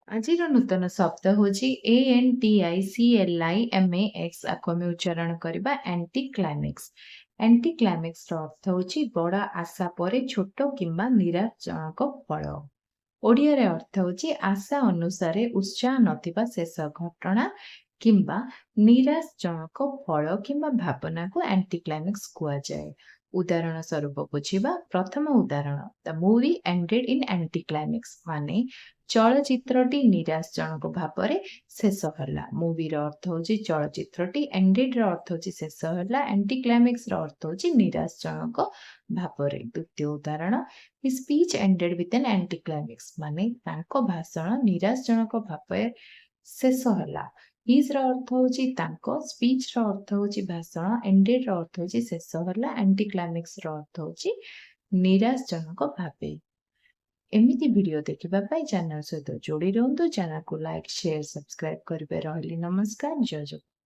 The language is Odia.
ଆଜିର ନୂତନ ଶବ୍ଦ ହେଉଛି ANTICLIMAX। ଆକୁ ଆମେ ଉଚ୍ଚାରଣ କରିବା ଆଣ୍ଟି କ୍ଲାଇମ୍ୟାକ୍ସ। ଆଣ୍ଟି କ୍ଲାଇମ୍ୟାକ୍ସର ଅର୍ଥ ହେଉଛି ବଡ଼ ଆଶା ପରେ ଛୋଟ କିମ୍ବା ନିରାଶଜନକ ଫଳ। ଓଡ଼ିଆରେ ଅର୍ଥ ହେଉଛି ଆଶା ଅନୁସାରେ ଉତ୍ସାହ ନଥିବା ଶେଷ ଘଟଣା କିମ୍ବା ନିରାଶଜନକ ଫଳ କିମ୍ବା ଭାବନାକୁ ଆଣ୍ଟି କ୍ଲାଇମ୍ୟାକ୍ସ କୁହାଯାଏ। ଉଦାହରଣ ସ୍ୱରୂପ ବୁଝିବା। ପ୍ରଥମ ଉଦାହରଣ, ଦ ମୁଭି ଏଣ୍ଡେଡ୍ ଇନ୍ ଆଣ୍ଟି କ୍ଲାଇମ୍ୟାକ୍ସ, ମାନେ ଚଳଚ୍ଚିତ୍ରଟି ନିରାଶଜନକ ଭାବରେ ଶେଷ ହେଲା। ମୁଭିର ଅର୍ଥ ହେଉଛି ଚଳଚ୍ଚିତ୍ରଟି, ଏଣ୍ଡେଡ୍ର ଅର୍ଥ ହେଉଛି ଶେଷ ହେଲା, ଆଣ୍ଟି କ୍ଲାଇମ୍ୟାକ୍ସର ଅର୍ଥ ହେଉଛି ନିରାଶଜନକ ଭାବରେ। ଦ୍ୱିତୀୟ ଉଦାହରଣ, ହି ସ୍ପିଚ୍ ଏଣ୍ଡେଡ୍ ୱିଥ୍ ଆନ୍ ଆଣ୍ଟି କ୍ଲାଇମ୍ୟାକ୍ସ, ମାନେ ତାଙ୍କ ଭାଷଣ ନିରାଶଜନକ ଭାବରେ ଶେଷ ହେଲା। ହିଜ୍ର ଅର୍ଥ ହେଉଛି ତାଙ୍କ, ସ୍ପିଚ୍ର ଅର୍ଥ ହେଉଛି ଭାଷଣ, ଏଣ୍ଡେଡ୍ର ଅର୍ଥ ହେଉଛି ଶେଷ ହେଲା, ଆଣ୍ଟି କ୍ଲାଇମ୍ୟାକ୍ସର ଅର୍ଥ ହେଉଛି ନିରାଶଜନକ ଭାବେ। ଏମିତି ଭିଡ଼ିଓ ଦେଖିବା ପାଇଁ ଚ୍ୟାନେଲ ସହିତ ଯୋଡ଼ି ରୁହନ୍ତୁ। ଚ୍ୟାନେଲକୁ ଲାଇକ୍, ସେୟାର, ସବସ୍କ୍ରାଇବ୍ କରିବେ। ରହିଲି ନମସ୍କାର, ଜୟ ଜଗନ୍ନାଥ।